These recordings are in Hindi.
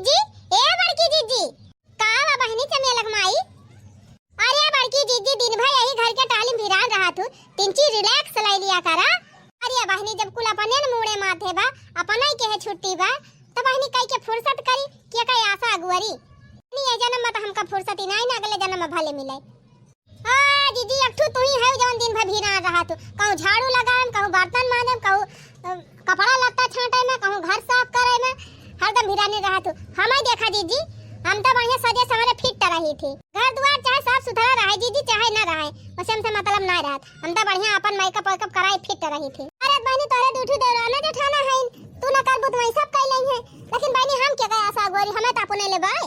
जीजी, ए बड़की जीजी, का बा बहनी चमेलक माई? अरे बड़की जीजी, दिन भर यही घर के टाली भिरान रहा तू, तिनची रिलैक्स लै लिया करा। अरे बहनी जब कुल अपने न मुड़े माथे बा, अपना ही के छुट्टी बा, तो बहनी कई के फुर्सत करी के कई आशा अगुवरी। नहीं ये जन्म में तो हमका फुर्सत ही नहीं, अगले जन्म में भले मिले। आ जीजी एकठू तू ही है जौन दिन भर भिरान रहा तू, कहूं झाड़ू लगाम, कहूं बर्तन मांजम, कहूं कपड़ा लत्ता छांटे में, कहूं घर साफ करे में, हरदम भिरानी रहा तू। हमें देखा जीजी, हम तो बढ़िया सजे सवरे फिट रही थी। घर द्वार चाहे साफ सुथरा रहे जीजी, चाहे न रहे, बस हमसे मतलब ना रहत। हम तो बढ़िया अपन मेकअप वेकअप कराई फिट रही थी। अरे बहनी तोरे दूठू दौराना जेठाना है, तू न करबू तो सब कह लई है, लेकिन बहनी हम के गए आशा गोरी, हमें तो अपने ले बाय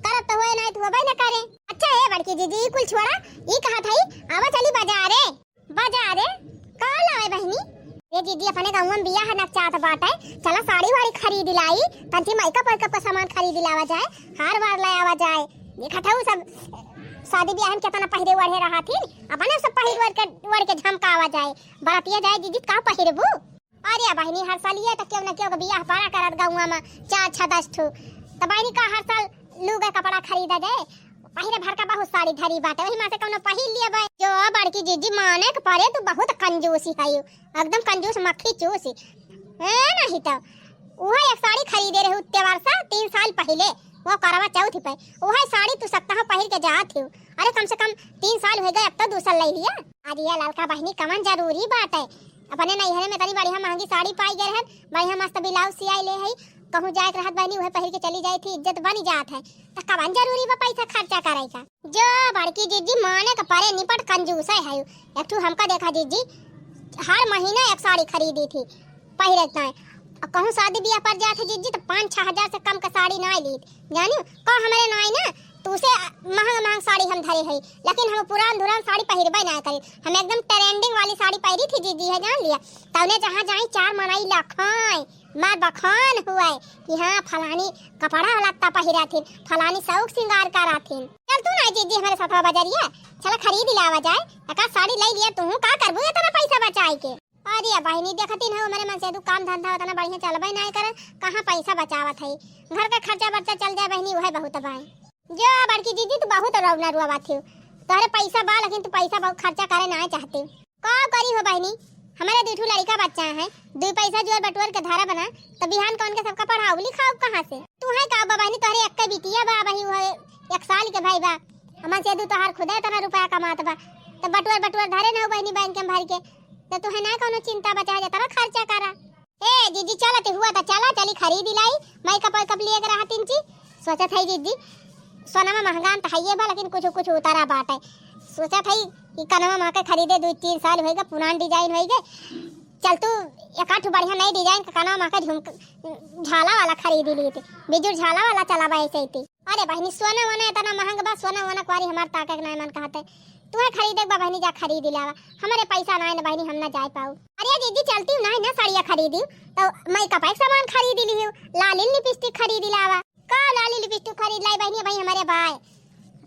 करत तो होए नहीं, तू होबे न करे। अच्छा है बड़की जीजी, कुल छोड़ा, ई कहा था आवा चली बाजारे। बाजारे का लाए बहनी? ये दीदी अपने गांव में बिया है नचात बाटे, चला साड़ी वाड़ी खरीद लाई, तंती मेकअप वेकअप का सामान खरीद लावा जाए, हार वार ले आवा जाए। देखा था सब शादी ब्याह में कितना पहिरे वढ़े रहा थी, अपने सब पहिर वढ़ के झमकावा जाए, बरातिया जाए दीदी का पहिरबू? अरे बहनी हर साल ये तो क्यों न क्यों बियाह पारा करत गांव में 4 6 10 ठू, तो बहनी का हर साल लूगा कपड़ा खरीदा जाए, पहिरे भर का बहुत साड़ी धरी बाटे, वही मां से कौनो पहिर लिया भाई। जो बड़की जीजी माने के परे तू बहुत कंजूसी है, एकदम कंजूस मक्खी चूसी है नहीं तो। वह एक साड़ी खरीदे रहे त्योहार सा 3 साल पहले, वो करवा चौथ पे, वह साड़ी तू सप्ताह पहिर के जात थी। अरे कम से कम 3 साल हो गए, अब तो दूसरा ले लिया। अरे ललका बहनी कमन जरूरी बात है, अपने नैहरे में तनी बढ़िया महंगी साड़ी पाई गए रहन, बढ़िया मस्त ब्लाउज सियाई ले है, कहूं जाए रहत बहनी वह पहिर के चली जाई थी, इज्जत बनी जात है, तो कवन जरूरी बा पैसा खर्चा करे का। जो बड़की जीजी माने के परे निपट कंजूस है। एक ठू हमका देखा जीजी, हर महीना एक साड़ी खरीदी थी पहिरे ना, कहूं शादी ब्याह पर जाते जीजी तो 5-6 हजार से कम का साड़ी ना ली, जानी का हमारे नाई ना तो उसे महंग साड़ी हम धरे है, लेकिन हम पुरान धुरान साड़ी पहिरबे ना करी, हम एकदम ट्रेंडिंग वाली साड़ी पहिरी थी जीजी है, जान लिया। तौने जहां जाई 4 मनाई लखाई मार बखान हुआ कि हाँ फलानी कपड़ा लत्ता पहिरा थी, फलानी शौक श्रृंगार करा थी। चल तू ना जीजी हमारे साथ बाजारिया, चला खरीद लावा जाए, एक साड़ी ले लिया, तू का करबू इतना पैसा बचाई के? अरे बहनी देखती ना हमारे मन से तू काम धंधा उतना बढ़िया चलबे नहीं करे, कहां पैसा बचावत है, घर का खर्चा बर्चा चल जाए बहनी, वह बहुत भाई। जो बड़की जीजी तू बहुत रौना रुआ बात थी, तोरे पैसा बा लेकिन तू पैसा बहुत खर्चा करे ना चाहती, का करी हो बहनी? हमारे दूठू लड़का बच्चा है, 2 पैसा जोर बटोर के धारा बना, तो बिहान कौन के सबका पढ़ाऊ लिखाऊ कहां से? तू है का बहनी, तोरे एक बिटिया बा बही, वो 1 साल के भाई बा, हमन से दू तोहार खुदा तना रुपया कमात बा, तो बटोर धरे ना बहनी बैंक में भर के, तो तू है ना कोनो चिंता बचा जा, तेरा खर्चा करा। ए जीजी चलते हुआ तो चला चली खरीद लाई, मेकअप वेकअप लिए के रहा तिनची, सोचा था जीजी सोना में महंगा तो है बा, लेकिन कुछ उतारा बाटे, सोचा था कि कनवा मां के खरीदे 2-3 साल होएगा, पुरान डिजाइन होएगा, चल तू एक आठ बढ़िया नई डिजाइन का कनवा मां के झाला वाला खरीद ली थी, बिजुर झाला वाला चलावा ऐसे ही थी। अरे बहनी सोना वोना इतना महंगा बा, सोना वोना कुआरी हमार ताके के नहीं मन कहते, तू है खरीदे बा बहनी, जा खरीद लावा, हमारे पैसा ना है बहनी, हम ना जा पाऊ। अरे जीजी चलती हूं ना साड़ियां खरीदी तो मेकअप का सामान खरीद ली हूं, लाली लिपस्टिक खरीद लावा, का लाली लिपस्टिक खरीद लाई बहनी, भाई हमारे भाई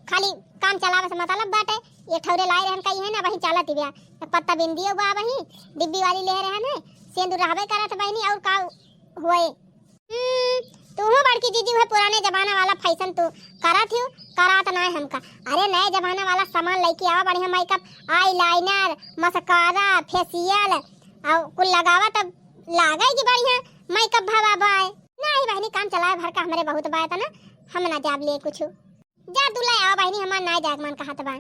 खाली काम चलावे से मतलब बाटे, ये ठौरे लाए रहन कही है ना वही चलत बिया, एक पत्ता बिंदी बा वही डिब्बी वाली ले रहन है, सेंदूर रहबे करत बहनी, और का होए तू हो बड़की जीजी है पुराने जमाना वाला फैशन तू करत हो, करात ना हमका। अरे नए जमाना वाला सामान लेके आवा, बढ़िया मेकअप, आईलाइनर, मस्कारा, फेशियल और कुल लगावा, तब लागेगी बढ़िया मेकअप भवा बाय। नहीं बहनी काम चलाए भर का हमारे बहुत बात ना, हम ना जाब ले कुछ, जा तू ले आओ बहनी, हमार ना जाग मन कहत बा।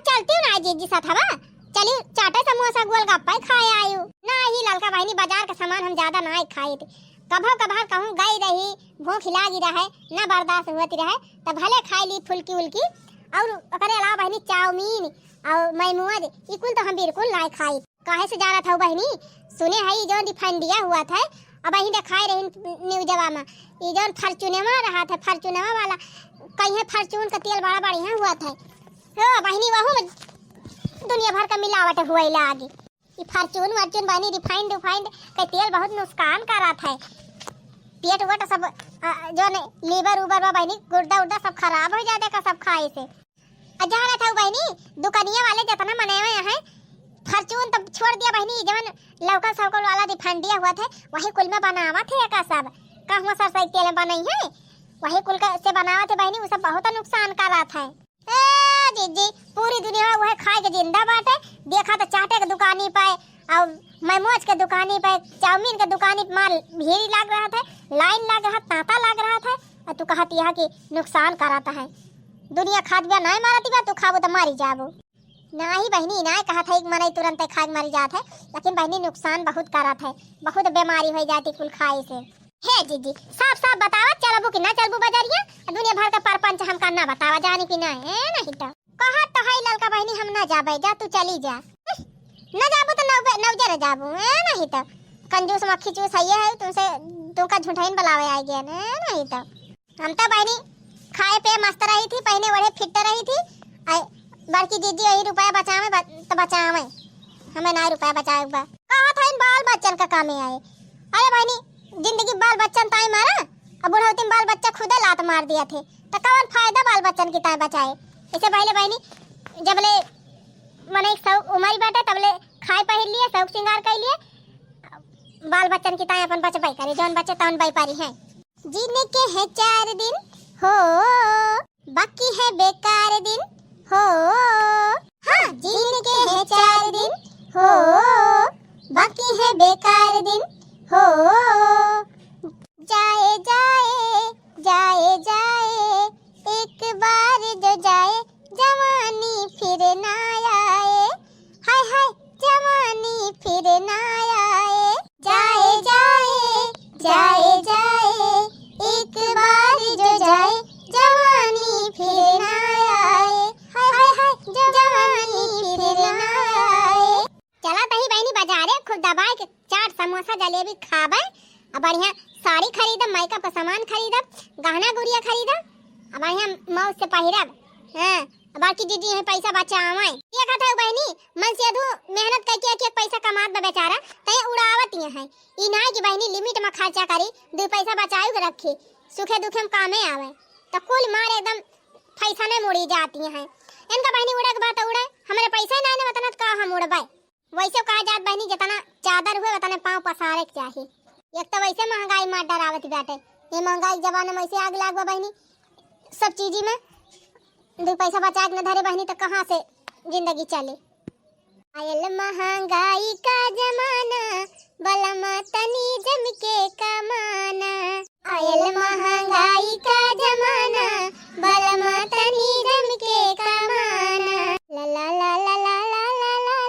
चलती हूं ना जीजी साथ हवा, चली चाटे समोसा गोलगप्पा खाए आयु ना, ही ललका बहनी बाजार का सामान हम ज्यादा ना खाए थे, कभो कभार कहूं गई रही, भूख लागी रहे ना बर्दाश्त होती रहे, तब भले खाई ली फुल्की उल्की, और ओकरे अलावा बहनी चाउमीन और मैमूद ई कुल तो हम बिल्कुल ना खाई। काहे से जा रहा था बहनी, सुने है जो रिफाइंडिया हुआ था, अब वही दिखाई रही न्यूजवा में, ये जो फॉर्च्यूनवा रहा था, फॉर्च्यूनवा वाला कहीं फॉर्च्यून का तेल बड़ा बढ़िया हुआ था, हो बहनी वहू में दुनिया भर का मिलावट हुआ लागी, ये फॉर्च्यून वर्च्यून बहनी रिफाइंड का तेल बहुत नुकसान करा था, पेट वट सब जो लीवर उबर बा बहनी, गुर्दा उर्दा सब खराब हो जाते का सब खाए से। जा रहा था बहनी दुकानिया वाले जितना मने हुए हैं फॉर्च्यून तब छोड़ दिया बहनी, जवन लौका सौकल वाला रिफाइंडिया हुआ था वही कुल में बनावा थे का सब कहवा सर सही तेल बनाई है, वही कुल का से बनावत है बहनी, वो सब बहुत नुकसान करत है। ए जीजी पूरी दुनिया वह खाए के जिंदा बाटे। देखा तो चाटे के दुकानी पे और मोमोज के दुकानी पे, चाउमीन के दुकानी पे माल भीड़ लग रहा था, लाइन लग रहा, तांता लग रहा था, और तू कहती है कि नुकसान कराता है। दुनिया खाद बिया नहीं मारती बा, तू खाबो तो मारी जाबो। नहीं बहनी नहीं कहा था एक मरई तुरंत खाए मरी जात है, लेकिन बहनी नुकसान बहुत करत है, बहुत बीमारी हो जाती कुल खाए से। हे जीजी साफ साफ बतावा चलबू कि ना चलबू बजरिया, दुनिया भर का परपंच हम करना बतावा जानी कि नहीं है नहीं तो कहा तो है ललका बहनी हम ना जाबे, जा तू चली जा, ना जाबू तो नवजर जाबू है नहीं तो कंजूस मक्खी चूस है तुमसे तुमका झूठाइन बुलावे आ गया नहीं तो हम तो बहनी खाए पे मस्त रही थी, पहने बड़े फिट रही थी। बड़की दीदी यही रुपया बचावे तो बचावे, हमें ना रुपया बचाए कहा था इन बाल बच्चन का कामे आए। अरे बहनी जिंदगी बाल बच्चन ताई मारा, अब बुढ़ौती में बाल बच्चा खुदे लात मार दिया थे, तो कौन फायदा बाल बच्चन की ताई बचाए। इससे पहले बहनी जबले मने शौक उमर बाटे तबले खाए पहिर लिए, शौक श्रृंगार कर लिए, बाल बच्चन की ताई अपन बचबाई करे, जौन बच्चे तौन बाई पारी है। जीने के है 4 दिन हो बाकी है बेकार दिन हो, हाँ जीने के है 4 दिन हो बाकी है बेकार दिन हो, जाए जाए जाए जाए एक बार जो जाए जवानी फिर ना आए, हाय हाय जवानी फिर ना आए, जाए जाए जाए जाए एक बार जो जाए जवानी फिर ना आए, हाय हाय हाय जवानी फिर ना आए। चला तही बहनी बाजारे खूब दबाए के चाट समोसा जलेबी खाबे, अब बढ़िया साड़ी खरीदब, मेकअप का सामान खरीदब, गहना गुड़िया खरीदब, अब बढ़िया मौज से पहिरब। हां बाकी दीदी है पैसा बचावे ये कहता है बहनी मन से अधू मेहनत करके एक पैसा कमात बा बेचारा तय उड़ावत ही है। ई ना कि बहनी लिमिट में खर्चा करी, 2 पैसा बचाई के रखी, सुखे दुखे में कामे आवे, तो कुल मार एकदम पैसा में मुड़ी जाती है। इनका बहनी उड़े के बात उड़े, हमारे पैसा ना ने बताना का हम उड़बे। वैसे कहा जात बहनी जितना चादर हुए उतने पांव पसारे के चाहिए। एक तो वैसे महंगाई मार डरावत बाटे, ये महंगाई जमाने में ऐसे आग लागवा बहनी सब चीजी में, 2 पैसा बचा के न धरे बहनी तो कहाँ से जिंदगी चले। आयल महंगाई का जमाना बलमा तनी जम के कमाना, आयल महंगाई का जमाना बलमा तनी जम के कमाना, ला ला ला ला ला ला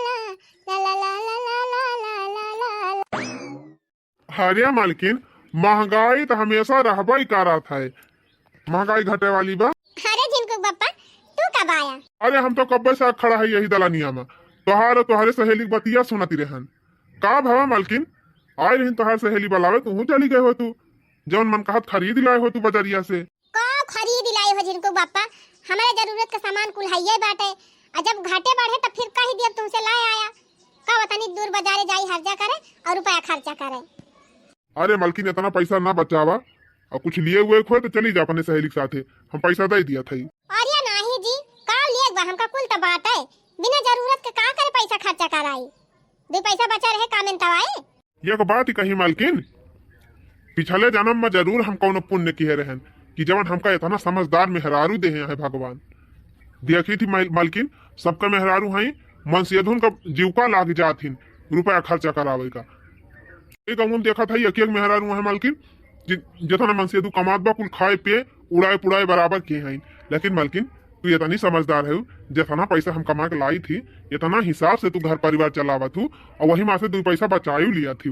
ला ला ला ला ला ला ला। अरे मालकिन महंगाई तो हमेशा रहबा ही करत है, महंगाई घटे वाली बा। अरे जिनको बप्पा तू कब आया? अरे हम तो कब्बे से खड़ा है यही दलानिया में, तोहारे सहेली बतिया सुनती रहन। का भवा मालकिन आए रही तोहार सहेली बुलावे, तू चली गए हो, तू जौन मन कहत खरीद लाए हो तू बजरिया से। का खरीद लाए हो जिनको बप्पा, हमारे जरूरत का सामान कुल है बाटे, और जब घाटे बढ़े तो फिर कही दिया तुमसे लाए आया, का वतनी दूर बाजारे जाई हर्जा करे और रुपया खर्चा करे। अरे मालकिन इतना पैसा ना बचावा, और कुछ लिए हुए खोए तो चली जा अपने सहेली के साथे, हम पैसा दे दिया था। अरे नहीं जी का लिए बा, हमका कुल तो बात है, बिना जरूरत के का करे पैसा खर्चा कराई, 2 पैसा बचा रहे कामें तवाए। ये को बात ही कही मालकिन, पिछले जन्म में जरूर हम कौन पुण्य किए रहन कि जवन हमका इतना समझदार मेहरारू दे है भगवान। देखी थी मालकिन सबका मेहरारू है मन से का जीवका लाग जाथिन रुपया खर्चा करावे का। एक हम देखा था एक मेहरारू है मालकिन जितना मन से कमात बा कुल खाए पे उड़ाए पुड़ाए बराबर किए हैं। लेकिन मालकिन तू इतनी समझदार है, जितना पैसा हम कमा के लाई थी इतना हिसाब से तू घर परिवार चलावा थू, और वही माँ से 2 पैसा बचायू लिया थी।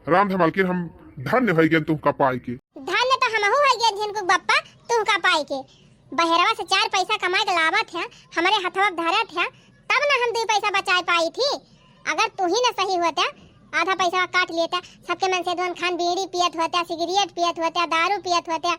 राम थे मालकिन हम धन्य हो गए तुमका पाई के। धन्य तो हम हो गए जिनको बप्पा तुमका पाई के, बहरवा से 4 पैसा कमा के लावा थे, हमारे हथवा धरा थे, तब ना हम 2 पैसा बचा पाई थी। अगर तू ही ना सही होता आधा पैसा काट लेता, सबके मन से दोन खान बीड़ी पियत होता, सिगरेट पियत होता, दारू पियत होता,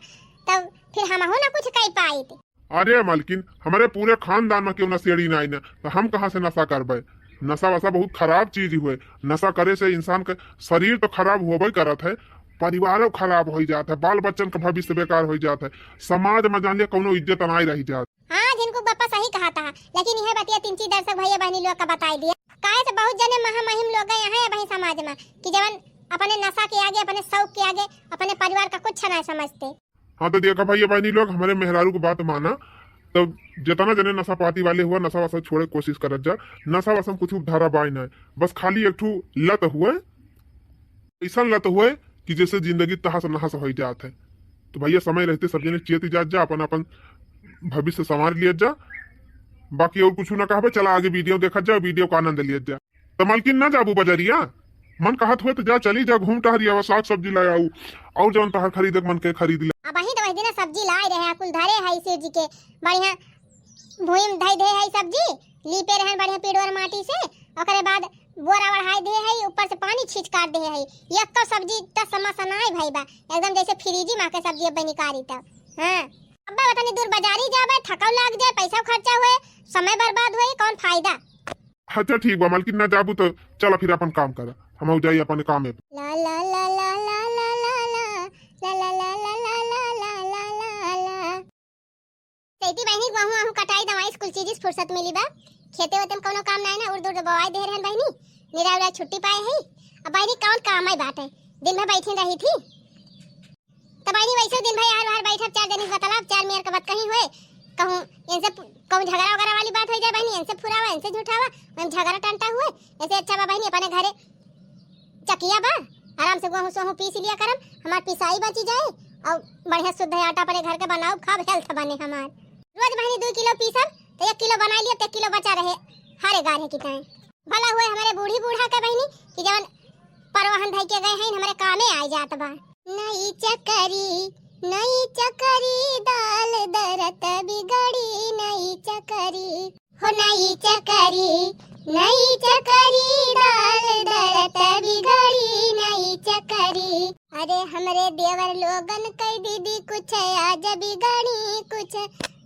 तब फिर हम हो ना कुछ कह पाई थी। अरे मालकिन हमारे पूरे खानदान में क्यों नशेड़ी ना आई ना, तो हम कहाँ से नशा करबे। नशा वशा बहुत खराब चीज हुए, नशा करे से इंसान का शरीर तो खराब होबे करत है, परिवारों खराब हो जाता है, बाल बच्चन का भविष्य बेकार हो जाता है, समाज में जान लिया कोनो इज्जत नहीं रही जात। हाँ जिनको बापा सही कहा था, लेकिन यह बतिया 3 दर्शक भैया बहनी लोग का बताई दिया। काहे से बहुत जने महामहिम लोग यहाँ है भाई समाज में कि जवन अपने नशा के आगे, अपने शौक के आगे, अपने परिवार का कुछ नहीं समझते। हाँ तो देखा भाई बहनी लोग, हमारे मेहरारू की बात माना तो जितना जने नशा पाती वाले हुआ नशा वशा छोड़े कोशिश करत जा। नशा वशा में कुछ धारा बाई ना, बस खाली एक ठू लत हुए, ऐसा लत हुए कि जैसे जिंदगी तहास नहास हो जात है। तो भैया समय रहते सब जने चेत जात जा, अपन अपन भविष्य संवार लिया जा। बाकी और कुछ ना कहा, चला आगे वीडियो देखा जा, वीडियो का आनंद लिया जा। तो मालकिन ना जाबू बजरिया, मन कहत हुए तो जा चली जा, घूम टहरिया, साग सब्जी लाया और जवन तहार खरीदे मन के खरीद ले। अब वही तो वही दिन सब्जी लाए रहे कुल धरे है शिव जी के बढ़िया भूम धई दे है सब्जी लीपे रहे बढ़िया पेड़वर माटी से, ओकरे बाद बोरा बढ़ाई दे है, ऊपर से पानी छींच काट दे है। एक तो सब्जी त समसा नहीं भाई बा, एकदम जैसे फ्रीजी मां के सब्जी अब निकारी तब। हां अब्बा बतानी दूर बाजारी जाबे, थकाव लाग जाए, पैसा खर्चा हुए, समय बर्बाद हुए, कौन फायदा। अच्छा ठीक बा मालकिन ना जाबू तो चला फिर अपन काम कर, हम हो जाई अपन काम में। ला ला ला ला ला ला ला ला ला ला ला ला ला ला ला ला ला। सेती बहनी गहूं आहू कटाई दवाई कुल चीज फुर्सत मिली बा, खेते वेते में कोनो काम नहीं ना, उड़ बवाई दे रहन बहनी, निरावरा छुट्टी पाए है। अब बहनी कौन काम है बाटे, दिन भर बैठी रही थी तब बहनी वैसे दिन भर हर बैठब, चार दिन बतलाब, चार मेयर के बात कहीं हुए, कहूं इनसे कहूं झगड़ा वगैरह वाली बात हो जाए बहनी, इनसे फुरावा इनसे झूठावा, हम झगड़ा टंटा हुए। ऐसे अच्छा बा बहनी अपने घरे चकिया बा, आराम से गेहूं सोहू पीस लिया करम, हमार पिसाई बची जाए और बढ़िया शुद्ध आटा अपने घर के बनाओ, खाब हेल्थ बने हमार। रोज बहनी 2 किलो पीसब तो 1 किलो बना लिया, तो 1 किलो बचा रहे हरे गारे की टाइम। भला हुए हमारे बूढ़ी बूढ़ा के बहनी कि जवन परवाहन धई के गए हैं हमारे कामे आ जात बा। नई चकरी दाल दरत बिगड़ी, नई चकरी हो नई चकरी दाल दरत बिगड़ी, नई चकरी। अरे हमरे देवर लोगन कई दीदी कुछ आज बिगड़ी, कुछ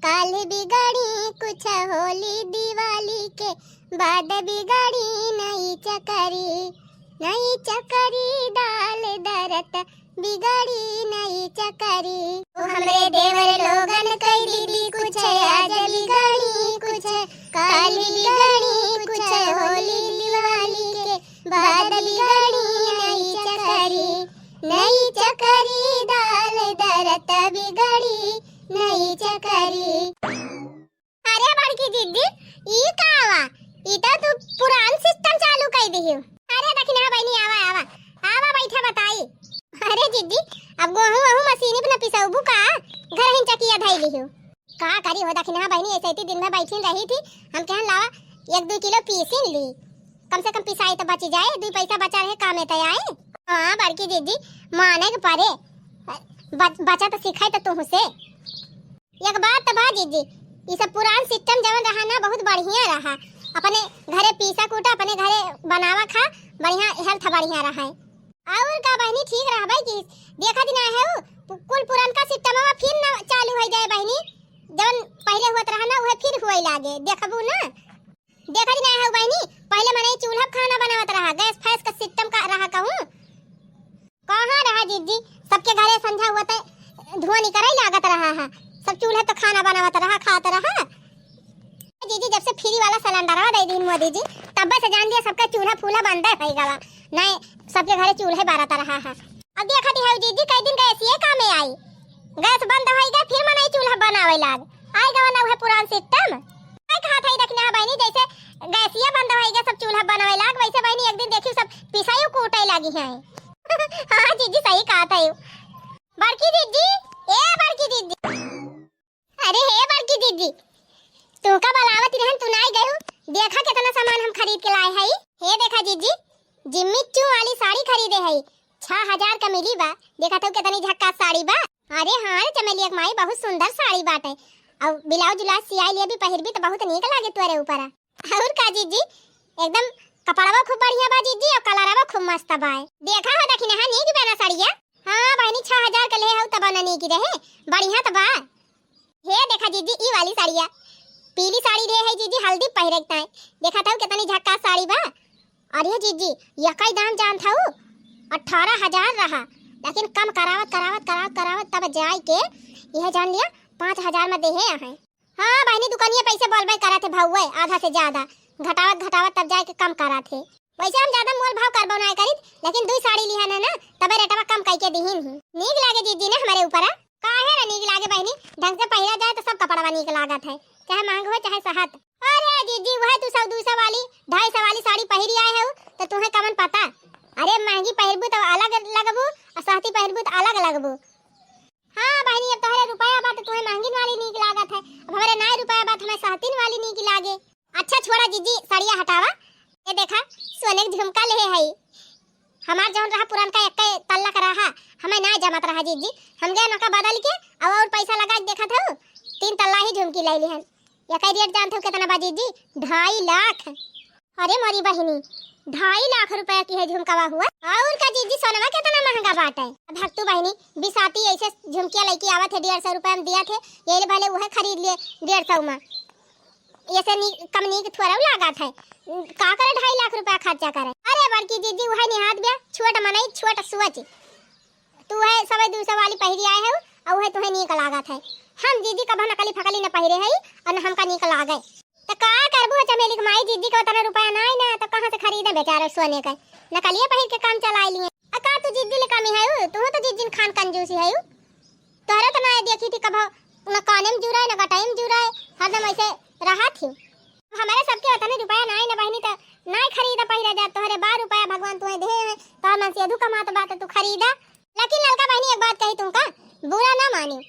काल बिगड़ी, कुछ होली दिवाली के बाद बिगड़ी, नई चकरी दाल दरत बिगड़ी, नई चकरी। ओ हमरे देवर लोगन कई दीदी कुछ आज बिगड़ी, कुछ काल बिगड़ी, कुछ होली दिवाली के बाद बिगड़ी, नई चकरी दाल दरत बिगड़ी, नई चकरी। अरे बड़की दीदी ई कावा, ई तो तू पुरान सिस्टम चालू कर दियो। अरे दखिना बहनी आवा बैठा बताई। अरे दीदी अब गेहूं मशीन पे न पिसाऊबू का, घर ही चकिया धई लियो का करी हो। दखिना बहनी ऐसे ही दिन में बैठी रही थी, हम कहन लावा 1-2 किलो पीसिन ली, कम से कम पिसाई तो बच जाए, 2 पैसा बचा रहे कामे तो आए। हां बड़की दीदी माने के परे बचा तो सिखाई तो तुम से। एक बात तो बा दीदी, ये सब पुरान सिस्टम जवन रहा ना बहुत बढ़िया रहा, अपने घरे पीसा कूटा, अपने घरे बनावा खा, बढ़िया हेल्थ बढ़िया रहा है। और का बहनी ठीक रहा भाई कि देखा दिन है वो कुल पुरान का सिस्टम फिर ना चालू हो जाए बहनी, जवन पहले हुआ रहा ना वह फिर हुए लागे, देखबू ना। देखा दिन है बहनी पहले मने चूल्हा खाना बनावत रहा, गैस फैस का सिस्टम का रहा कहूं कहां रहा दीदी, सबके घरे संझा हुआ तो धुआं निकलई लागत रहा है, सब चूल्हे तो खाना बनावत रहा, खात रहा। दीदी जब से फ्री वाला सिलेंडर आ दे दिन मोदी जी, तब से जान दिया सबका चूल्हा फूला बंद है गवा, नहीं सबके घरे चूल्हे बारत रहा है। अब देखा दी है दीदी कई दिन गैस ये काम में आई, गैस बंद होएगा फिर मने चूल्हा बनावे लाग आएगा ना वह पुरान सिस्टम। मैं कहा था देखना बहनी जैसे गैस ये बंद होएगा सब चूल्हा बनावे लाग, वैसे बहनी एक दिन देखी सब पिसाई कूटे लगी है। हां दीदी सही कहा था बड़की दीदी, ए बड़की दीदी, अरे हे बड़की दीदी तू का बलावत रहन, तू नहीं गयो, देखा कितना सामान हम खरीद के लाए हई। हे देखा जीजी जिम्मिचू वाली साड़ी खरीदे हई, 6000 का मिली बा, देखा तो कितनी झक्कास साड़ी बा। अरे हां चमेली एक माई बहुत सुंदर साड़ी बाटे, और ब्लाउज उलाज सियाई लिए भी पहिरबी तो बहुत नीक लागे तोरे ऊपर। और का जीजी एकदम कपड़वा खूब बढ़िया बा जीजी, और कलरवा खूब मस्त बा। देखा हो दखिना हां नीक बना साड़िया। हां बहनी 6000 का ले हऊ तब ना नीक रहे, बढ़िया त बा। हे देखा जीजी ई वाली साड़िया पीली साड़ी रे है जीजी, हल्दी पहिरकता है, देखा था कितनी झक्कास साड़ी बा। अरे जीजी यकई दाम जान था 18000 रहा, लेकिन कम करावत तब जाए के यह जान लिया 5000 में देहे है। हां बहनी दुकानिया पैसे बोलबे करा थे भाऊ आधा से ज्यादा, घटावत तब जाए के कम करा थे। वैसे हम ज्यादा मोल भाव करबो ना करी, लेकिन 2 साड़ी लिया ना तबे रेटवा कम कई के दिहिन। नीक लागे जीजी ने हमारे ऊपर। काहे रे नीक लागे बहनी, ढंग से पहिरा जाए तो सब कपड़वा नीक लागत है, चाहे महंग हो चाहे सहत। अरे जीजी वह तू 100-200 वाली 250 वाली साड़ी पहिरी आए हो तो तुम्हें कमन पता। अरे महंगी पहिरबू तो अलग लगबू और सहती पहिरबू तो अलग लगबू। हाँ बहनी अब तोहरे रुपया बात तो तुम्हें महंगी वाली नीक लागत है, अब हमारे नाय रुपया बात हमें सहतीन वाली नीक लागे। अच्छा छोड़ा जीजी साड़िया हटावा, ये देखा सोने के झुमका ले है हमार जौन रहा पुरानका एक तल्ला का रहा हमें ना जमत रहा जीजी, हम गए नका बदल के और पैसा लगा के देखा था 3 तल्ला ही झुमकी ले ली हन। एक रेट जानते हो कितना बा जीजी? 2.5 लाख। अरे मोरी बहिनी 2.5 लाख रुपया की है झुमकावा हुआ। और का जीजी सोनवा कितना महंगा बाट है। भक्तू बहिनी बिसाती ऐसे झुमकिया लेके आवत है 150 रुपया में दिया थे, ये भले वह खरीद लिए 150 में, ऐसे कम नी थोड़ा लागत है, का करे 2.5 लाख रुपया खर्चा करे। अरे बड़की जीजी वह निहात बे छोट मनई छोट सोच, तू है सवे 200 वाली पहिरी आए है और वह तुम्हें नीक लागत है। हम जीजी कभी नकली फकली न पहिरे है और हमका नीक लागे तो का करबू चमेली के माई जीजी का उतना रुपया ना है ना तो कहां से खरीदे बेचारे सोने का, नकलिए पहिर के काम चला लिए। का तू जीजी ले कमी है तू तो जीजी खान कंजूसी है तोहरा तो ना देखी थी कभी न काने में जुरा है न गटाई में जुरा है, हरदम ऐसे रहा थी। हमारे सबके उतने रुपया ना है ना बहनी तो ना खरीदा पहिरा जा, तोहरे 12 रुपया भगवान तुम्हें दे है तो मन से अधू कमात बात तू खरीदा। लेकिन लड़का बहनी एक बात कही तुमका बुरा ना मानी,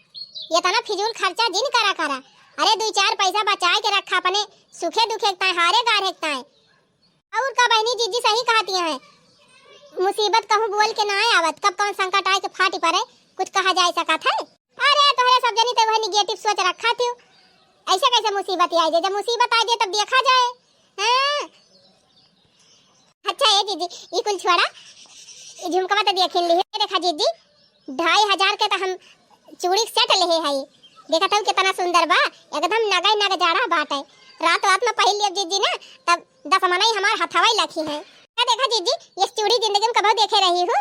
ये तना फिजूल खर्चा जिन करा अरे 2-4 पैसा बचाए के रखा अपने सुखे दुखे हारे गारे और का बहनी जीजी सही कहती है, मुसीबत कहूँ बोल के ना आवत, कब कौन संकट आए के फाटी पड़े कुछ कहा जाए सकत है। अरे तोहरे सब जनी तो वह निगेटिव सोच रखा थी, ऐसे कैसे मुसीबत आई जब मुसीबत आ जाए तब देखा जाए। हाँ अच्छा ये जीजी ये कुल छोड़ा झुमकवा तो देख ली है, देखा जीजी 2,500 के तो हम चूड़ी सेट ले है, देखा था कितना सुंदर बा, एकदम नगाई नग जाड़ा बाट है। रात में पहन लिया जीजी ना तब 10 मनाई हमार हथवाई लखी है। क्या देखा जीजी ये चूड़ी जिंदगी में कभी देखे रही हो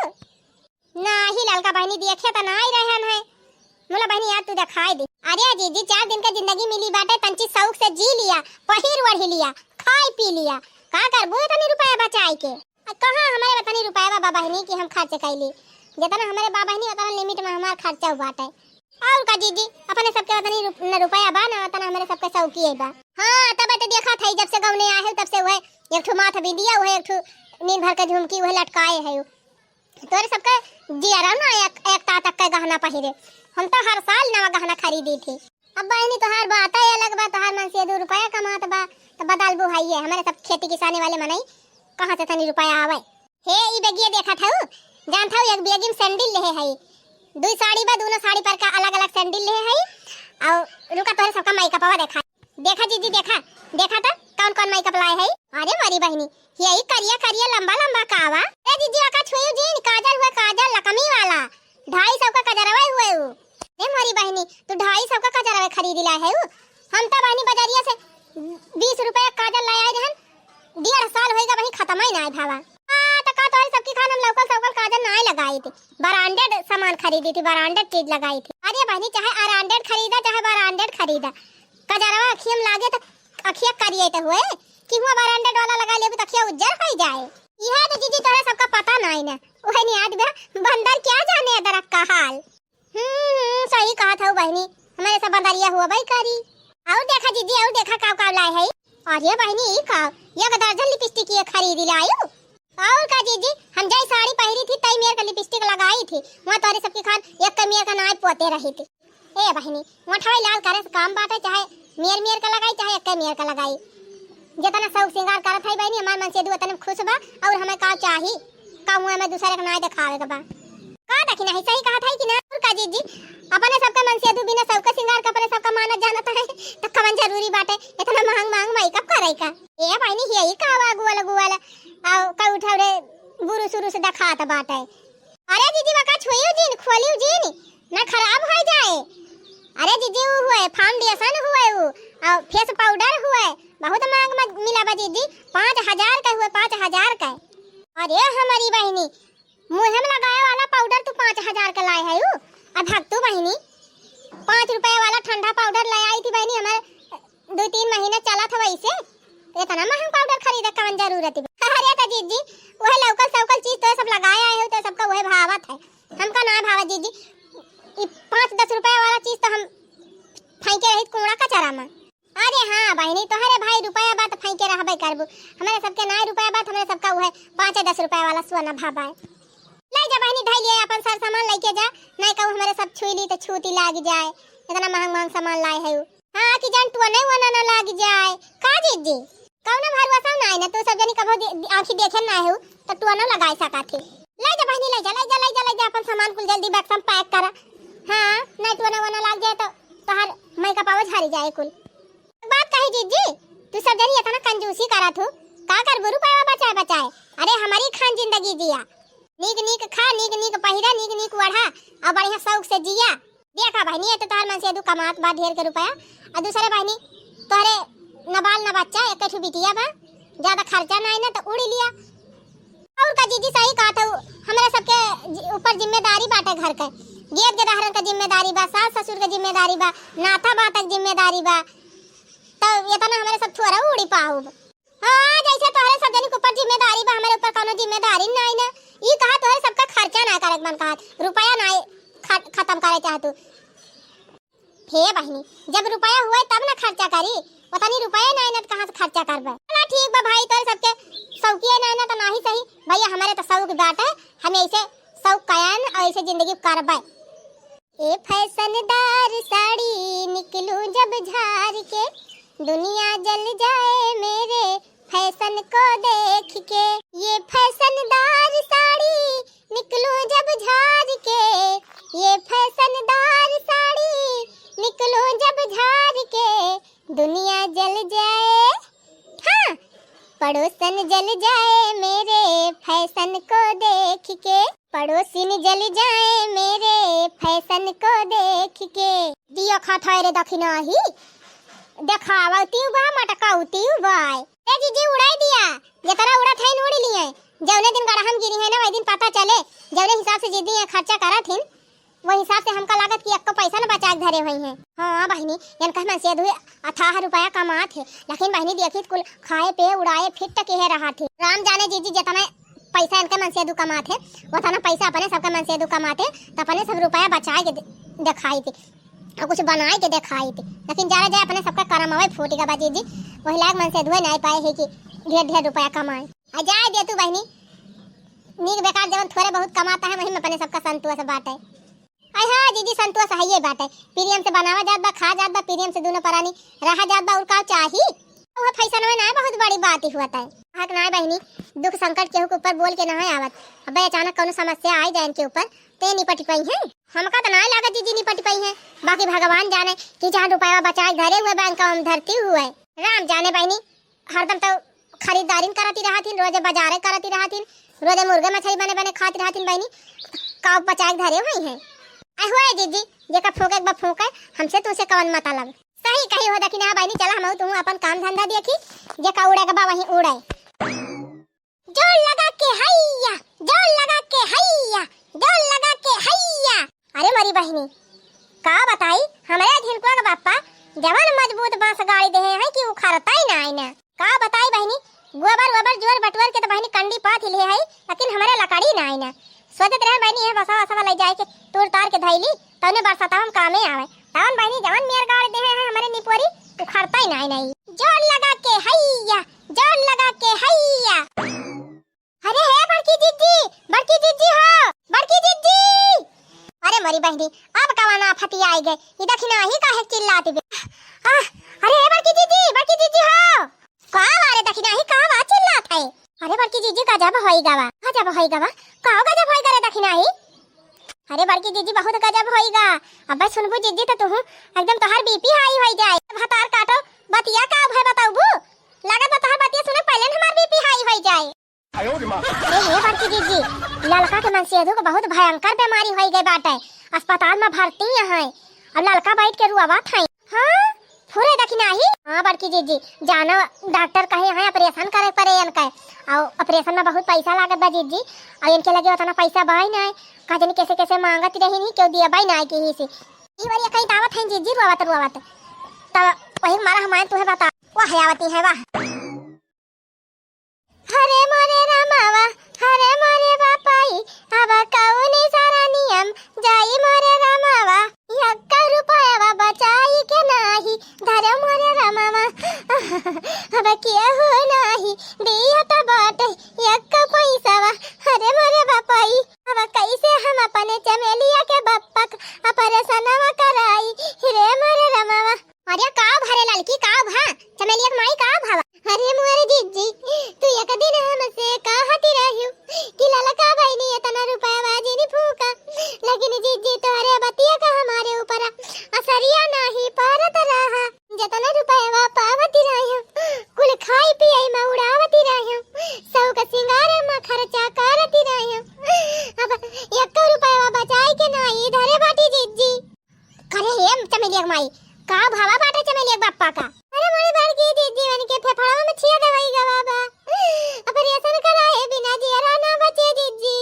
ना ही लड़का बहनी देखे तो ना ही रहन है, मोला बहनी याद तू दिखाई दी। अरे जीजी 4 दिन का जिंदगी मिली बाटे, तंची शौक से जी लिया, पहिर ओढ़ लिया, खाई पी लिया, का करबू इतनी रुपया बचाई के। कहां हमारे बतानी रुपया बाबा बहनी की हम खर्च कैली, जितना हमारे बाबा बहनी उतना लिमिट में हमार खर्चा हुआ है। और का जीजी अपने सबके उतनी रुपया बा ना उतना हमारे सबके शौकी है बा। हां तब तो देखा था जब से गाँव आए तब से वह एक ठो माथा बिंदिया वह एक ठो नींद भर के झुमकी वह लटकाए है, तोरे सबका जियारा ना एक ता तक का गहना पहिरे, हम तो हर साल नवा गहना खरीदी थी। अब बहनी तो हर बात है अलग बात, हर मन से 2 रुपया कमात बा तो बदल बुहाई है, हमारे सब खेती किसानी वाले मनई कहां से तनी रुपया आवे। हे ई बेगिया देखा था जान था एक बेगी में सैंडल ले है, 2 साड़ी बा दोनों साड़ी पर का अलग-अलग सैंडल ले है। और रुका तोरे सबका मेकअप देखा देखा जीजी देखा था कौन-कौन मेकअप लाए है। अरे मारी बहनी यही करिया लंबा कावा ए जीजी आका छुई जीन काजल हुआ काजल लकमी वाला 250 का कजरवा हुए वो। ए मारी बहनी तू 250 का कजरवा खरीद ला है हम तो बहनी बाजारिया से 20 रुपया काजल लाए रहन, 1.5 साल होएगा वही खत्म ही ना भावा। तो का तोरे सबकी खान हम लोकल काजल ना लगाई थी, ब्रांडेड सामान खरीदी थी, ब्रांडेड चीज लगाई थी। अरे बहनी चाहे ब्रांडेड खरीदा चाहे ब्रांडेड खरीदा कजरवा अखियम लागे तो अखिया करिए तो हुए कि हुआ ब्रांडेड वाला लगा लेबे तो अखिया उज्जर हो जाए। यह तो जीजी तोरा सबका पता ना है ना, ओहे नहीं याद बे बंदर क्या जाने अदरक का हाल। सही कहा था बहनी हमारे सब बंदरिया हुआ भाई करी। और देखा जीजी और देखा का लाए है। अरे बहनी ई का एक दर्जन लिपस्टिक ये खरीदी लायो। और का जीजी हम जय साड़ी पहरी थी तई मेर का लिपस्टिक लगाई थी, वहां तोरे सबकी खान एक का मेर का नाय पोते रही थी। ए बहनी मोठवाई लाल करे से काम बाटे, चाहे मेर का लगाई चाहे एक मेर का लगाई, जितना सब श्रृंगार करत है बहनी हमार मन से दू तने खुश बा। और हमें का चाही का मुंह में दूसरे का नाय दिखावे के बा का देखी नहीं सही कहा था कि ना। और का जीजी अपने सबका मन से दू बिना सबका श्रृंगार का अपने सबका मानत जानत है तो कवन जरूरी बाटे इतना महंग मेकअप करे का। ए बहनी यही का गुवाला आउ का उठावरे गुरु शुरू से दिखात बाटे। अरे दीदी वका छुइयो जीन खोलियो जीन ना खराब हो जाए। अरे दीदी वो हुए फाउंडेशन हुए वो और फेस पाउडर हुए बहुत महंग में मिला बा दीदी, 5000 का हुए 5000 का। अरे हमारी बहनी मुंह में लगाए वाला पाउडर तू 5000 का लाए है अब भक्तू बहनी 5 रुपए वाला ठंडा पाउडर ले आई थी बहनी, हमारे 2-3 महीने चला था वैसे, इतना महंगा पाउडर खरीदे कवन जरूरत है। अरे तो जीजी वह लोकल चीज तो सब लगाया है तो सबका वह भावत है, हमका ना भावा जीजी 5-10 रुपया वाला चीज तो हम फेंके रही कूड़ा कचरा में। अरे हाँ बहनी तोहरे भाई रुपया बात फेंके रहबे करबू, हमारे सबके ना रुपया बात, हमारे सबका वो है 5-10 रुपया वाला सोना भाबा है। ले जा बहनी ढाई लिए अपन सारा सामान लेके जा, नहीं कहूँ हमारे सब छुई ली तो छूती लाग जाए, इतना महंगा सामान लाए है। हाँ कि जान तू नहीं वना ना लाग जाए का जीजी कौन भरवसा ना है ना, तू सब जनी कभो आंखी देखे ना है तो तू ना लगाई सका थी। ले जा बहनी ले जा ले जा ले जा ले जा अपन सामान कुल जल्दी बैग सब पैक करा। हां नहीं तू ना वना लाग जाए तो तोहर मैं का पावज हारी जाए कुल बात कही जीजी, तू सब जनी इतना कंजूसी करा थू का कर बुरु पावा बचाए बचाए। अरे हमारी खान जिंदगी जिया, नीक नीक खा नीक नीक पहिरा नीक नीक वढ़ा और बढ़िया शौक से जिया। देखा बहनी है तो तोहर मन से दू कमात बा ढेर के रुपया, और दूसरे बहनी तोहरे न बाल न बच्चा एक ठो बिटिया बा, ज्यादा खर्चा नहीं ना तो उड़ी लिया। और का जीजी सही कहा था, हमारे सबके ऊपर जिम्मेदारी बाटे घर के, गेट के दहरन का जिम्मेदारी बा, सास ससुर का जिम्मेदारी बा, नाता बातक जिम्मेदारी बा, तो ये तो ना हमारे सब छोरा उड़ी पाऊ। हां जैसे तोहरे सब जन के ऊपर जिम्मेदारी बा, हमारे ऊपर कोनो जिम्मेदारी नहीं ना। ई कहा तोहरे सबका खर्चा ना करे मन कहा, रुपया ना खत्म करे चाहतू। हे बहनी जब रुपया हुए तब ना खर्चा करी, पता नहीं रुपया नहीं ना कहां से खर्चा करबे। चला ठीक बा भाई, तोरे सबके शौकिया नहीं ना तो नहीं सही भैया, हमारे तो शौक बात है, हम ऐसे शौक कायन और ऐसे जिंदगी करबे। ए फैशनदार साड़ी निकलूं जब झाड़ के, दुनिया जल जाए मेरे फैशन को देख के। ये फैशनदार साड़ी निकलूं जब झाड़ के, ये फैशनदार साड़ी निकलूं जब झाड़ के, दुनिया जल जाए हाँ पड़ोसन जल जाए मेरे फैशन को देख के, पड़ोसिन जल जाए मेरे फैशन को देख के। दिया खाता रे दखिना ही देखावती बा मटकाउती बा। ए जीजी उड़ाई दिया, जतरा उड़ा थे उड़ी लिए, जौने दिन गड़हम गिरी है ना वही दिन पता चले, जौने हिसाब से जीदी है खर्चा करा थीन वही हिसाब से हमका लागत कि एक पैसा न बचा के धरे हुई हैं। हां बहनी यन कह मन से दुए अथाह रुपया कमात है, लेकिन बहनी देखी कुल खाए पे उड़ाए फिट के है रहा थे। राम जाने जीजी जितना पैसा इनके मन से दु कमात है उतना पैसा अपने सबके मन से दु कमाते, तो अपने सब रुपया बचाए के दिखाई थी और कुछ बनाए के दिखाई थी, लेकिन जा जाए अपने सबका करम आवे फूटी का बाजी जी वही लाग मन से धुए नहीं पाए है कि ढेर ढेर रुपया कमाए। आ जाए दे तू बहनी नीक बेकार जब थोड़े बहुत कमाता है वही में अपने सबका संतोष बाटे। आई हां जीजी संतोष है ये बाटे, प्रियम से बनावा जात बा खा जात बा, प्रियम से दोनों परानी रहा जात बा और का चाही वो फैशन में ना बहुत बड़ी बात ही होता है। हक ना बहनी दुख संकट केहू के ऊपर बोल के ना आवत, अब अचानक कोनो समस्या आई जाए इनके ऊपर ते निपट पई है, हमका तो ना लागत जीजी निपट पई है, बाकी भगवान जाने कि जहां रुपया बचाए धरे हुए बैंक हम धरती हुए। राम जाने बहनी हरदम तो खरीदारी करती रहती, रोजे बाजारे करती रहती, रोजे मुर्गे मछली बने बने खाती रहती बहनी, का बचाए धरे हुई है। आई हुए जीजी जेका फूके बा फूके, हमसे तुसे कवन मतलब सही कही हो दखिना बहनी। चला हम तू अपन काम धंधा देखी, जेका उड़ेगा बा वहीं उड़े। जोर लगा के हैया जोर लगा के हैया जोर लगा के हैया। अरे मरी बहनी का बताई हमारे झिनकुआ का बापा जवान मजबूत बांस गाड़ी दे है कि उखाड़ता ही ना आई ना, का बताई बहनी गोबर गोबर जोर बटवर के तो बहनी कंडी पात ले है, लेकिन हमारे लकड़ी ना आई ना। सोचत रहे बहनी है बसा बसा ले जाए के तोड़ तार के धैली तने बरसाता हम कामे आवे, तवन बहनी जवान मेर गाड़ी दे है हमारे निपोरी उखाड़ता ही ना आई। जोर लगा के हैया जोर लगा के हैया। अरे हे बड़की जीजी हो बड़की जीजी। अरे मरी बहनी अब कवाना फटी आई गए, ये दखिना ही काहे चिल्लाती बे। अरे हे बड़की जीजी हो का वारे दखिना ही का वा चिल्लात है। अरे बड़की जीजी गजब होई गवा का गजब होई करे दखिना ही। अरे बड़की जीजी बहुत गजब होईगा, अब सुनबू जीजी तो तू एकदम तोहर बीपी हाई हो जाए। भतार काटो बतिया का भय बताऊबू, लागत तोहर बतिया सुने पहले हमार बीपी हाई हो जाए। अरे हे बड़की जीजी ललका के मन से बहुत भयंकर बीमारी हो गई बाटे, अस्पताल में भर्ती है, अब ललका बैठ के रुआवत है। हां फुरे दखिना ही। हां बड़की जीजी जानो डॉक्टर कहे है ऑपरेशन करे पड़े इनका, और ऑपरेशन में बहुत पैसा लागत बा जीजी, और इनके लगे उतना पैसा बाई ना का जाने कैसे कैसे मांगत रही नहीं क्यों दिया बाई ना की ही से ई बार कहीं दावत है जीजी रुआवत तब वही मारा हमारे तुहे बता वाह आवती है वाह। हरे मोरे रामावा हरे मोरे बापाई अब कौनी सारा नियम जाई मोरे रामावा 1 रुपया बचाई के नाही धरे मोरे रमावा अब के हो नाही दिया त बाटे 1 पैसावा अरे मोरे बापाई अब कैसे हम अपने चमेलिया के बप्पा अपरेशनवा कराई रे मोरे रमावा। अरे का भरे लड़की का भा चमेलिया के माई का भावा। अरे मोरे जीजी तू एक दिन हमसे कहती रही कि ललका बहनी इतना रुपया बाजी नहीं फूका लेकिन जीजी तोहरे बतिया का हमारे ऊपर असरिया नहीं पारत रहा जितना रुपया पावती रही कुल खाई पिए में उड़ावती रही सब का सिंगारे में खर्चा करती रही अब 1 रुपया बचाई के नहीं धरे बाटी जीजी। अरे हे चमेलिया के माई का भावा बाटे चमेलिया बाप्पा का। अरे मोरे बड़की दीदी बन के फेफड़वा में छिया दवाई गवाबा ऑपरेशन कराए बिना जियरा ना बचे दीदी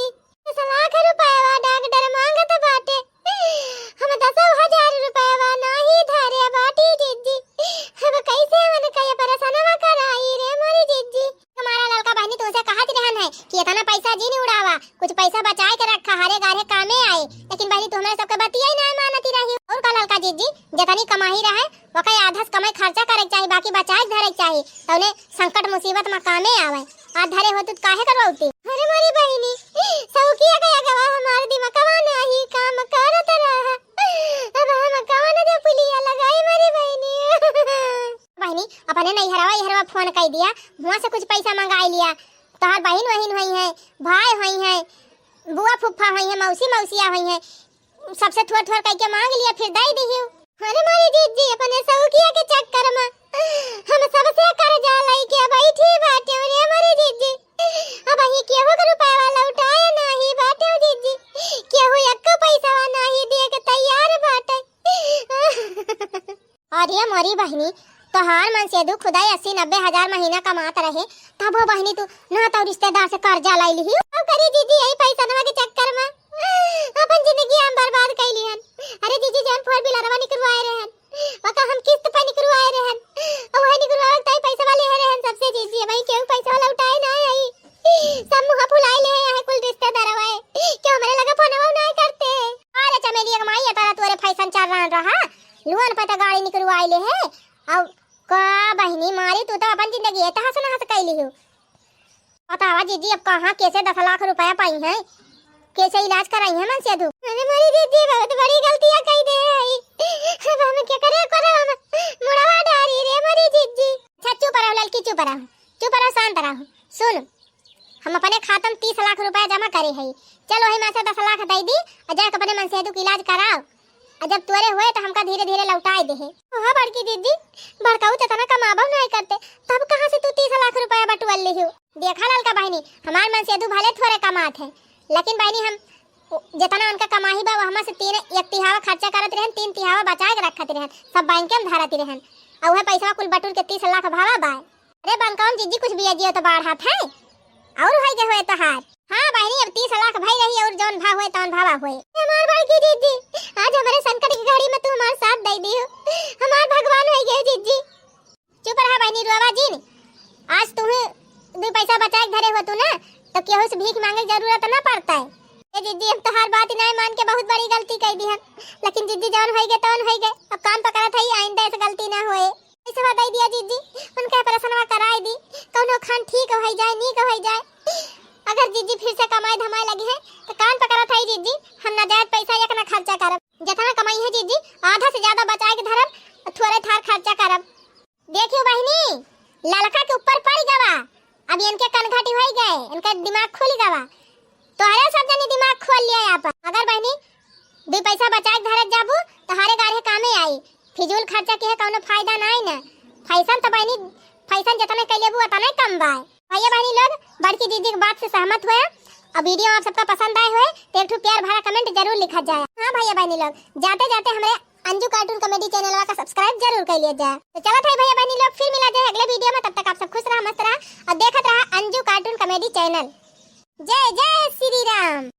10 लाख रुपया डॉक्टर मांगत बाटे हम 10,000 रुपया नाही धारे बाटी दीदी अब कैसे मन कय परेशानवा कराई रे मोरी दीदी। हमारा लड़का बहनी तुमसे कहत रहन है कि इतना पैसा जी नहीं उड़ावा कुछ पैसा बचाए के रखा हरे गारे कामे आए लेकिन बहनी तुम्हारे सबके बतिया ही नहीं मानती रही। और का लड़का जीजी जितनी कमाई रहे वो कई आधा कमाई खर्चा करे चाहिए बाकी बचाए धरे चाहिए तो उन्हें संकट मुसीबत में कामे आवे आज धरे हो तो काहे करवाउती। अरे मोरी बहनी सौकिया गया गवा हमार दिमागवा नहीं काम करत रहा अब हम कवन दे पुलिया लगाई मोरी बहनी अपने नैहरवा फोन कर दिया वहां से कुछ पैसा मंगा लिया तोहर बहन वहीन हुई है भाई हुई है बुआ फुफ्फा हुई है मौसिया हुई है सबसे थोड़ा थोड़ा करके मांग लिया फिर दे दियो। अरे मारी दीदी अपने सौकिया के चक्कर में हम सबसे कर्जा लेके बैठी बाटे रे मारी दीदी अब ही केहू के रुपया लौटाए नहीं बाटे दीदी केहू 1 पैसा नहीं दे के तैयार बाटे। अरे मोरी बहनी तोहार मन से दु खुदाई 80-90 हजार महीना कमात रहे तब वो बहनी तू ना तो रिश्तेदार से कर्जा लाई ली अब करी दीदी यही पैसा नवा के चक्कर में अपन जिंदगी हम बर्बाद कैली हन। अरे दीदी जान 4 व्हीलरवा निकलवाए रहन वका हम किस्त पे निकलवाए रहन और वही निकलवाए तई पैसा वाले रहन सबसे दीदी भाई केहू पैसा वाला उठाए ना आई सब मुंह फुलाए ले है कुल रिश्तेदारवा क्यों हमरे लगा फोनवा नहीं करते। अरे चमेलिया के माई तारा तोरे फैशन चल रहा लोन पे तो गाड़ी निकलवाए ले है अब का बहनी मारी तू तो अपन जिंदगी एता हंस ना हंस कैली हो। बतावा जीजी अब कहां कैसे 10 लाख रुपया पाई है कैसे इलाज कराई है मन से तू। अरे मेरी दीदी बहुत बड़ी गलतियां कह दे आई अब हम क्या करे हम मुड़वा डारी रे मेरी दीदी। अच्छा चुप रहो लड़की चुप रहो शांत रहो। सुन हम अपने खाता में 30 लाख रुपया जमा करे है चलो वही में से 10 लाख दे दी और जाके अपने मन से तू इलाज कराओ और जब तोरे हुए तो हमका धीरे धीरे लौटाए दे। हां बड़की दीदी बड़काऊ तो तना कमाबो नहीं करते तब कहां से तू 30 लाख रुपया बटुअल ली हो। देखा ललका बहनी हमार मन से भले थोड़े कमात है लेकिन बहनी हम जितना उनका कमाई बा हम से 1/3 खर्चा करत रहन 3/3 बचा के रखत रहन सब बैंक में धरत रहन और वह पैसा कुल बटुर के 30 लाख भावा बा। अरे बनकाउन जीजी कुछ भी अजियो तो बाढ़ हाथ है और भाई के हुए तो हाथ। हां बहनी अब 30 लाख भाई रही और जौन भाव हुए तौन भावा हुए। हमार बड़की दीदी आज हमारे संकट की घड़ी में तू हमारे साथ दे दियो हमार भगवान हो गए दीदी। चुप रहा बहनी रुआवा जी आज तुम्हें 2 पैसा बचा के धरे हो तू ना तो केहू से भीख मांगे जरूरत ना पड़ता है। ए दीदी हम तो हर बात नहीं मान के बहुत बड़ी गलती कर दी है लेकिन दीदी जौन हो गए तौन हो गए अब कान पकड़ा था आइंदा ऐसे गलती ना होए ऐसे बता दिया दीदी उनका ऑपरेशनवा कराई दी कौनो खान ठीक हो जाए नी हो जाए। अगर दीदी फिर से कमाई धमाई लगी है तो कान पकड़ा था दीदी हम ना जायज पैसा एक ना खर्चा करब जितना कमाई है दीदी आधा से ज्यादा बचा के धरब थोड़े थार खर्चा करब। देखियो बहनी ललका के ऊपर पड़ गवा अब इनके कनघाटी हो गए इनका दिमाग खुल गवा तो हरे सब जनी दिमाग खोल लिया यहाँ पर। अगर बहनी 2 पैसा बचा के धरत जाबू तो हरे गारे कामे आई फिजूल खर्चा के कौनो फायदा नहीं ना फैशन तो बहनी फैशन जितने कैले बू उतना कम बा। भैया बहनी लोग बड़की दीदी की बात से सहमत हुए और वीडियो आप सबका पसंद आए हुए तो एक प्यार भरा कमेंट जरूर लिखा जाए। हाँ भैया बहनी लोग जाते जाते हमारे अंजू कार्टून कॉमेडी चैनल का सब्सक्राइब जरूर कर लिया जाए। तो चलो भाई भैया बहनी लोग फिर मिला जाए अगले वीडियो में तब तक आप सब खुश रहा मस्त रहा और देखते रहा अंजू कार्टून कॉमेडी चैनल। जय जय श्री राम।